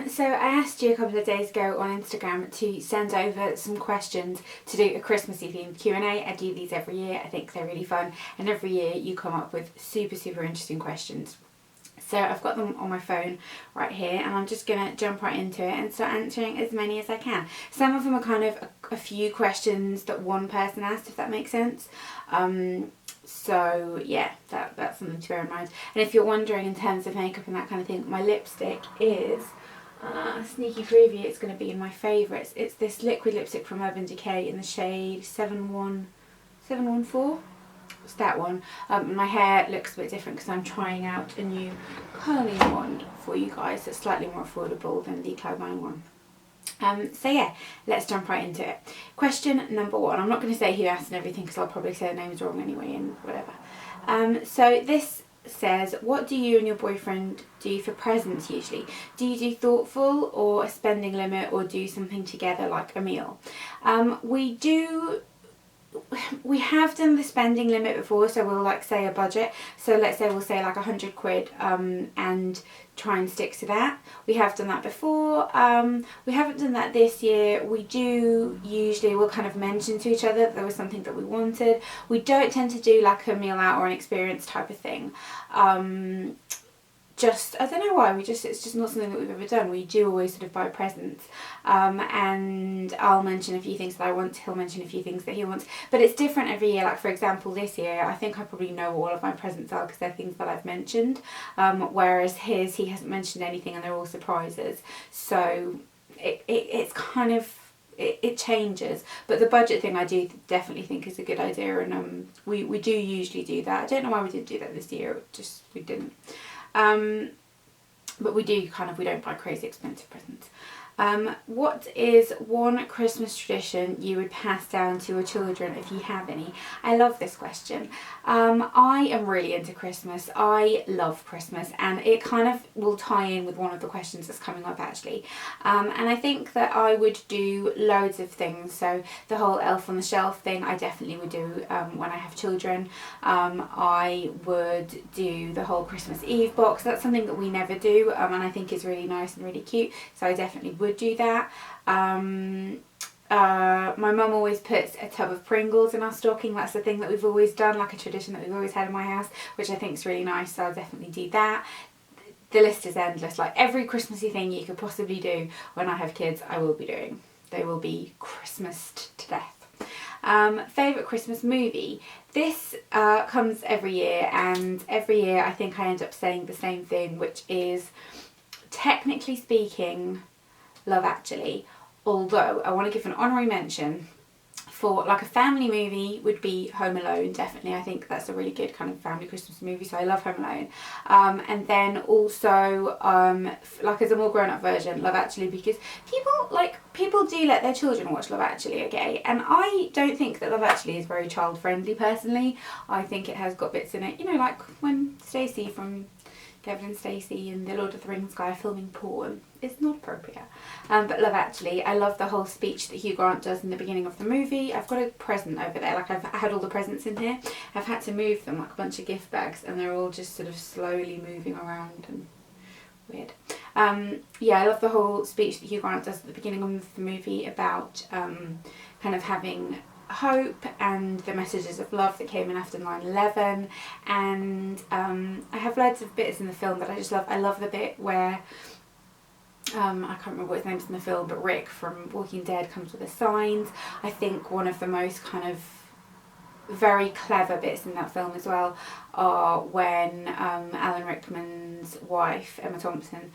So I asked you a couple of days ago on Instagram to send over some questions to do a Christmassy themed Q&A. I do these every year. I think they're really fun, and every year you come up with super interesting questions. So I've got them on my phone right here, and I'm just going to jump right into it and start answering as many as I can. Some of them are kind of a few questions that one person asked, if that makes sense. So yeah, that's something to bear in mind. And if you're wondering in terms of makeup and that kind of thing, my lipstick is, sneaky preview, it's going to be in my favourites. It's this liquid lipstick from Urban Decay in the shade 714. It's that one. My hair looks a bit different because I'm trying out a new curling one for you guys that's slightly more affordable than the Cloud9 one. So yeah, let's jump right into it. Question number 1. I'm not going to say who asked and everything because I'll probably say the names wrong anyway and whatever. So this says, what do you and your boyfriend do for presents usually? Do you do thoughtful or a spending limit, or do something together like a meal? We have done the spending limit before, so we'll like say a budget. So let's say we'll say like £100 and try and stick to that. We have done that before. We haven't done that this year. We do usually, we'll kind of mention to each other that there was something that we wanted. We don't tend to do like a meal out or an experience type of thing. I don't know why, it's just not something that we've ever done. We do always sort of buy presents, and I'll mention a few things that I want, he'll mention a few things that he wants, but it's different every year. Like for example, this year I think I probably know what all of my presents are because they're things that I've mentioned, whereas he hasn't mentioned anything and they're all surprises. So it's kind of, it changes, but the budget thing I do definitely think is a good idea, and we do usually do that. I don't know why we didn't do that this year, we didn't. But we don't buy crazy expensive presents. What is one Christmas tradition you would pass down to your children if you have any? I love this question. I am really into Christmas. I love Christmas, and it kind of will tie in with one of the questions that's coming up actually. And I think that I would do loads of things. So the whole Elf on the Shelf thing I definitely would do when I have children. I would do the whole Christmas Eve box. That's something that we never do, and I think is really nice and really cute, so I definitely would do that. My mum always puts a tub of Pringles in our stocking. That's the thing that we've always done, like a tradition that we've always had in my house, which I think is really nice, so I'll definitely do that. The list is endless. Like every Christmassy thing you could possibly do when I have kids, I will be doing. They will be Christmased to death. Favourite Christmas movie? This comes every year, and every year I think I end up saying the same thing, which is, technically speaking, Love Actually, although I want to give an honorary mention for like a family movie would be Home Alone. Definitely, I think that's a really good kind of family Christmas movie, so I love Home Alone. And then also like as a more grown-up version, Love Actually, because people do let their children watch Love Actually, okay, and I don't think that Love Actually is very child friendly personally. I think it has got bits in it, you know, like when Stacey from Kevin and Stacey and the Lord of the Rings guy are filming porn. It's not appropriate. But Love Actually, I love the whole speech that Hugh Grant does in the beginning of the movie. I've got a present over there, like I had all the presents in here. I've had to move them like a bunch of gift bags, and they're all just sort of slowly moving around and weird. Yeah, I love the whole speech that Hugh Grant does at the beginning of the movie about kind of having hope and the messages of love that came in after 9/11, and I have loads of bits in the film that I just love. I love the bit where I can't remember what his name's in the film, but Rick from Walking Dead comes with the signs. I think one of the most kind of very clever bits in that film as well are when Alan Rickman's wife, Emma Thompson,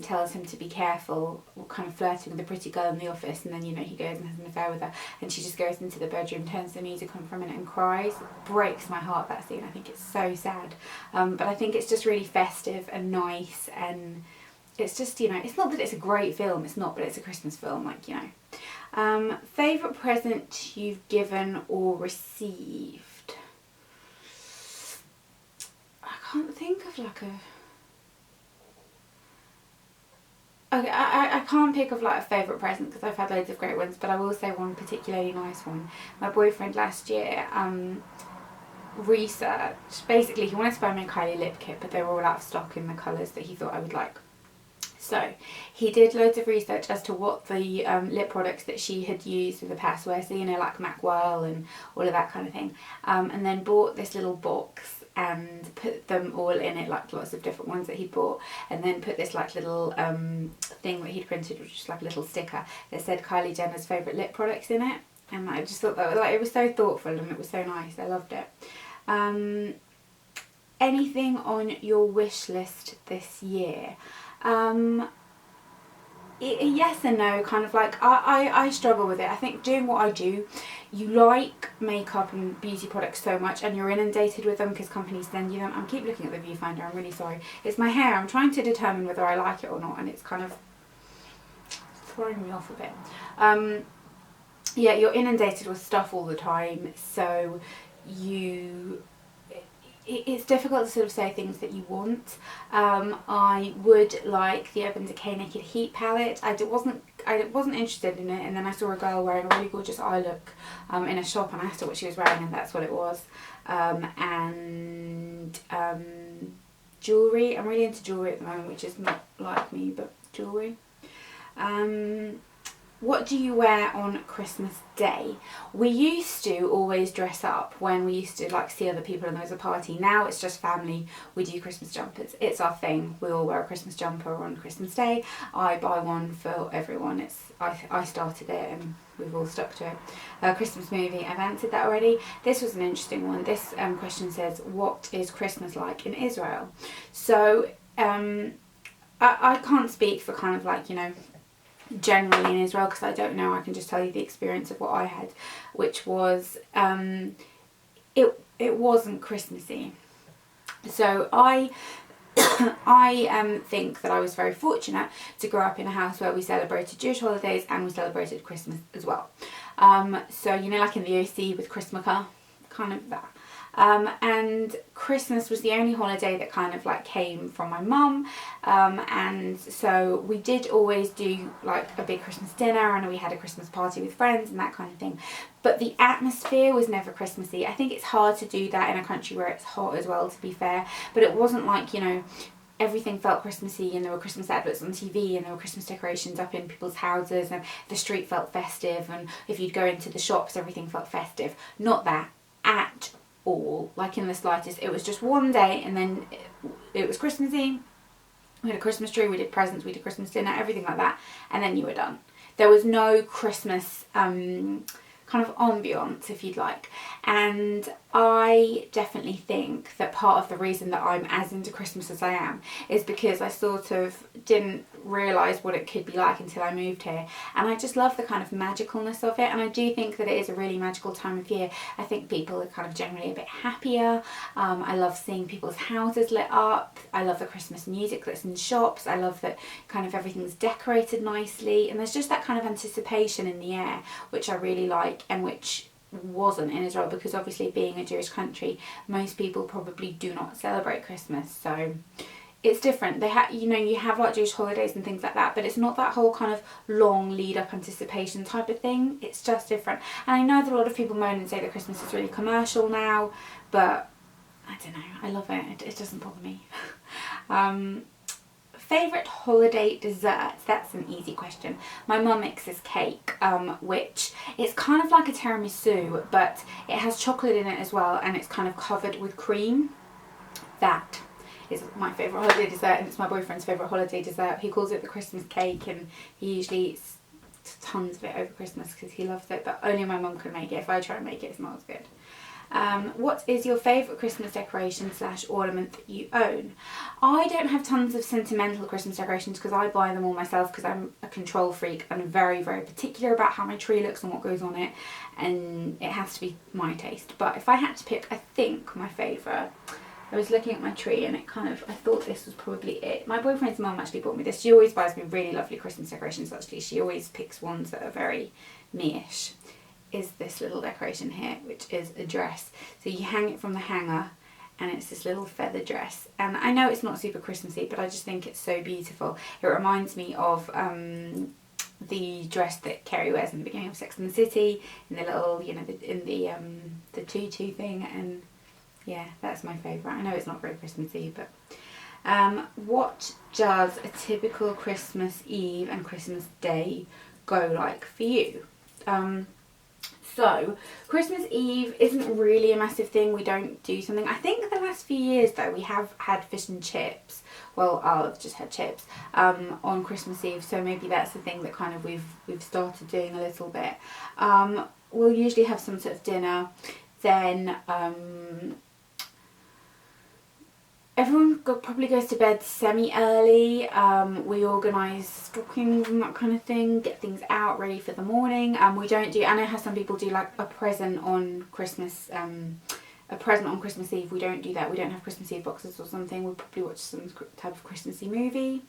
tells him to be careful, kind of flirting with the pretty girl in the office, and then, you know, he goes and has an affair with her, and she just goes into the bedroom, turns the music on for a minute and cries. It breaks my heart, that scene. I think it's so sad. But I think it's just really festive and nice, and it's just, you know, it's not that it's a great film, it's not, but it's a Christmas film, like, you know. Favourite present you've given or received? I can't think of like a... Okay, I can't pick of like a favourite present because I've had loads of great ones, but I will say one particularly nice one. My boyfriend last year researched, basically he wanted to buy me a Kylie lip kit, but they were all out of stock in the colours that he thought I would like. So he did loads of research as to what the lip products that she had used in the past were, so you know, like Macwell and all of that kind of thing, and then bought this little box and put them all in it, like lots of different ones that he bought, and then put this like little thing that he'd printed, which was like a little sticker that said Kylie Jenner's favourite lip products in it. And I just thought that was, like, it was so thoughtful and it was so nice. I loved it. Anything on your wish list this year? Yes and no, kind of like, I struggle with it. I think doing what I do, you like makeup and beauty products so much and you're inundated with them because companies send you them. I keep looking at the viewfinder, I'm really sorry. It's my hair, I'm trying to determine whether I like it or not, and it's kind of throwing me off a bit. Yeah, you're inundated with stuff all the time, so it's difficult to sort of say things that you want. I would like the Urban Decay Naked Heat palette. I wasn't interested in it, and then I saw a girl wearing a really gorgeous eye look in a shop, and I asked her what she was wearing, and that's what it was. Jewellery. I'm really into jewellery at the moment, which is not like me, but jewellery. What do you wear on Christmas Day? We used to always dress up when we used to like see other people and there was a party. Now it's just family. We do Christmas jumpers. It's our thing. We all wear a Christmas jumper on Christmas Day. I buy one for everyone. I started it and we've all stuck to it. Christmas movie, I've answered that already. This was an interesting one. This question says, what is Christmas like in Israel? So I can't speak for kind of like, you know, generally in Israel, because I don't know. I can just tell you the experience of what I had, which was it wasn't Christmassy. So I think that I was very fortunate to grow up in a house where we celebrated Jewish holidays and we celebrated Christmas as well. So you know, like in the OC with Christmaka, kind of that. And Christmas was the only holiday that kind of like came from my mum, and so we did always do like a big Christmas dinner and we had a Christmas party with friends and that kind of thing, but the atmosphere was never Christmassy. I think it's hard to do that in a country where it's hot as well, to be fair, but it wasn't like, you know, everything felt Christmassy and there were Christmas adverts on TV and there were Christmas decorations up in people's houses and the street felt festive, and if you'd go into the shops everything felt festive. Not that at all, like in the slightest. It was just one day and then it was Christmassy. We had a Christmas tree, we did presents, we did Christmas dinner, everything like that, and then you were done. There was no Christmas kind of ambiance, if you'd like. And I definitely think that part of the reason that I'm as into Christmas as I am is because I sort of didn't realise what it could be like until I moved here, and I just love the kind of magicalness of it, and I do think that it is a really magical time of year. I think people are kind of generally a bit happier. I love seeing people's houses lit up. I love the Christmas music that's in shops. I love that kind of everything's decorated nicely, and there's just that kind of anticipation in the air which I really like, and which wasn't in Israel, because obviously being a Jewish country, most people probably do not celebrate Christmas, so it's different. They have, you know, you have like Jewish holidays and things like that, but it's not that whole kind of long lead up anticipation type of thing. It's just different. And I know that a lot of people moan and say that Christmas is really commercial now, but I don't know, I love it. It doesn't bother me. Favourite holiday desserts? That's an easy question. My mum makes this cake, which it's kind of like a tiramisu, but it has chocolate in it as well, and it's kind of covered with cream. That is my favourite holiday dessert, and it's my boyfriend's favourite holiday dessert. He calls it the Christmas cake, and he usually eats tons of it over Christmas because he loves it, but only my mum can make it. If I try and make it, it's not as good. What is your favourite Christmas decoration / ornament that you own? I don't have tons of sentimental Christmas decorations because I buy them all myself, because I'm a control freak and very, very particular about how my tree looks and what goes on it, and it has to be my taste. But if I had to pick, I think my favourite, I was looking at my tree and it kind of, I thought this was probably it. My boyfriend's mum actually bought me this. She always buys me really lovely Christmas decorations actually. She always picks ones that are very me-ish. Is this little decoration here, which is a dress. So you hang it from the hanger and it's this little feather dress. And I know it's not super Christmassy, but I just think it's so beautiful. It reminds me of the dress that Kerry wears in the beginning of Sex and the City, in the little, you know, the tutu thing, and yeah, that's my favourite. I know it's not very Christmassy, but What does a typical Christmas Eve and Christmas Day go like for you? So, Christmas Eve isn't really a massive thing. We don't do something. I think the last few years though we have had fish and chips. Well, I've just had chips on Christmas Eve, so maybe that's the thing that kind of we've started doing a little bit. We'll usually have some sort of dinner, then everyone probably goes to bed semi-early. We organise stockings and that kind of thing, get things out ready for the morning. We don't do, I know how some people do like a present on Christmas Eve. We don't do that. We don't have Christmas Eve boxes or something. We'll probably watch some type of Christmassy movie.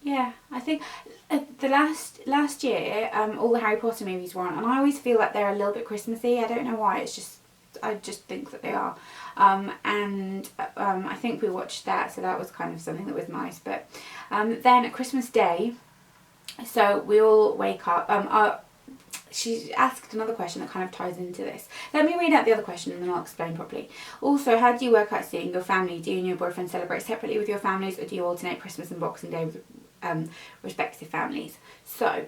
Yeah, I think the last year all the Harry Potter movies were on, and I always feel like they're a little bit Christmassy. I don't know why, I just think that they are. I think we watched that, so that was kind of something that was nice. But then at Christmas Day, so we all wake up. She asked another question that kind of ties into this. Let me read out the other question and then I'll explain properly. Also, how do you work out seeing your family? Do you and your boyfriend celebrate separately with your families, or do you alternate Christmas and Boxing Day with respective families? So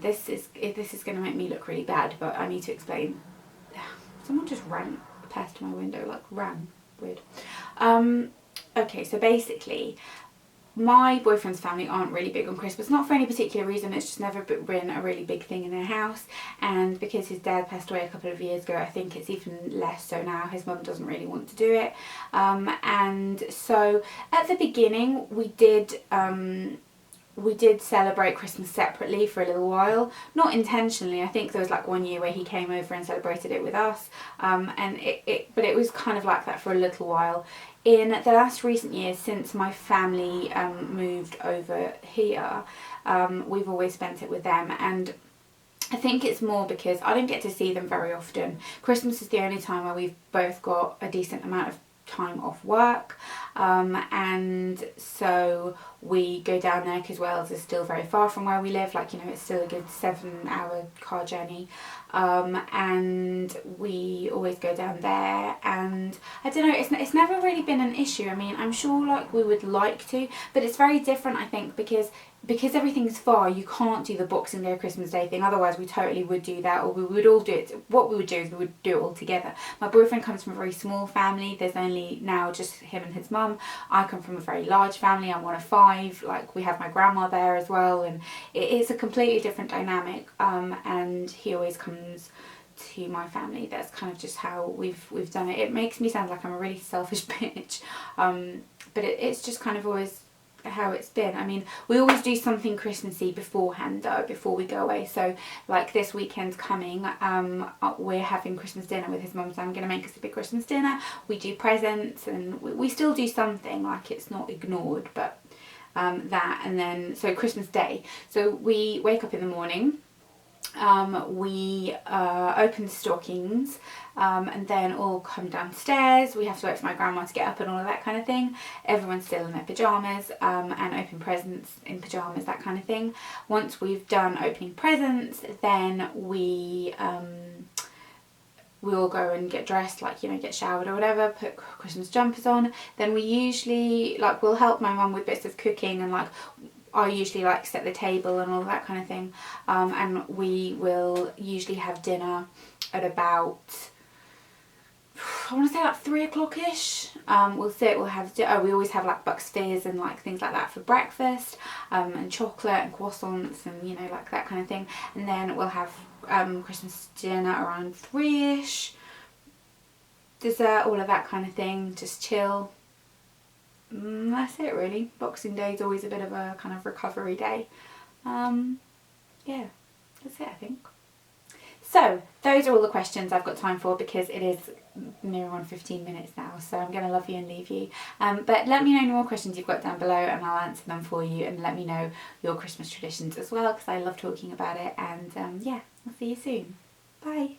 this is going to make me look really bad, but I need to explain. Someone just ran past my window, like ran, weird. Okay, so basically my boyfriend's family aren't really big on Christmas, not for any particular reason, it's just never been a really big thing in their house, and because his dad passed away a couple of years ago, I think it's even less so now. His mum doesn't really want to do it, and so at the beginning we did celebrate Christmas separately for a little while, not intentionally. I think there was like one year where he came over and celebrated it with us, but it was kind of like that for a little while. In the last recent years, since my family moved over here, we've always spent it with them, and I think it's more because I don't get to see them very often. Christmas is the only time where we've both got a decent amount of time off work, and so we go down there because Wales is still very far from where we live, like, you know, it's still a good 7-hour car journey, and we always go down there, and I don't know, it's never really been an issue. I mean, I'm sure like we would like to, but it's very different, I think, because everything's far, you can't do the Boxing Day Christmas Day thing. Otherwise we totally would do that, or we would all do it. What we would do is we would do it all together. My boyfriend comes from a very small family. There's only now just him and his mum. I come from a very large family. I'm one of 5. Like, we have my grandma there as well, and it's a completely different dynamic, and he always comes to my family. That's kind of just how we've done it. It makes me sound like I'm a really selfish bitch, but it's just kind of always how it's been. I mean, we always do something Christmassy beforehand though, before we go away. So like this weekend's coming, we're having Christmas dinner with his mum, so I'm going to make us a big Christmas dinner. We do presents, and we still do something, like it's not ignored, but that. And then so Christmas Day, so we wake up in the morning, we open the stockings, and then all come downstairs. We have to wait for my grandma to get up and all of that kind of thing. Everyone's still in their pyjamas, and open presents in pyjamas, that kind of thing. Once we've done opening presents, then we all go and get dressed, like, you know, get showered or whatever, put Christmas jumpers on. Then we usually, like, we'll help my mum with bits of cooking, and like I usually like set the table and all that kind of thing, and we will usually have dinner at about, I want to say like 3 o'clock-ish. We'll have, we always have like Bucks Fizz and like things like that for breakfast, and chocolate and croissants and, you know, like that kind of thing. And then we'll have Christmas dinner around 3-ish, dessert, all of that kind of thing, just chill. That's it really. Boxing Day is always a bit of a kind of recovery day. Yeah, that's it, I think. So those are all the questions I've got time for, because it is near on 15 minutes now, so I'm going to love you and leave you. But let me know any more questions you've got down below and I'll answer them for you, and let me know your Christmas traditions as well, because I love talking about it. And yeah, I'll see you soon. Bye.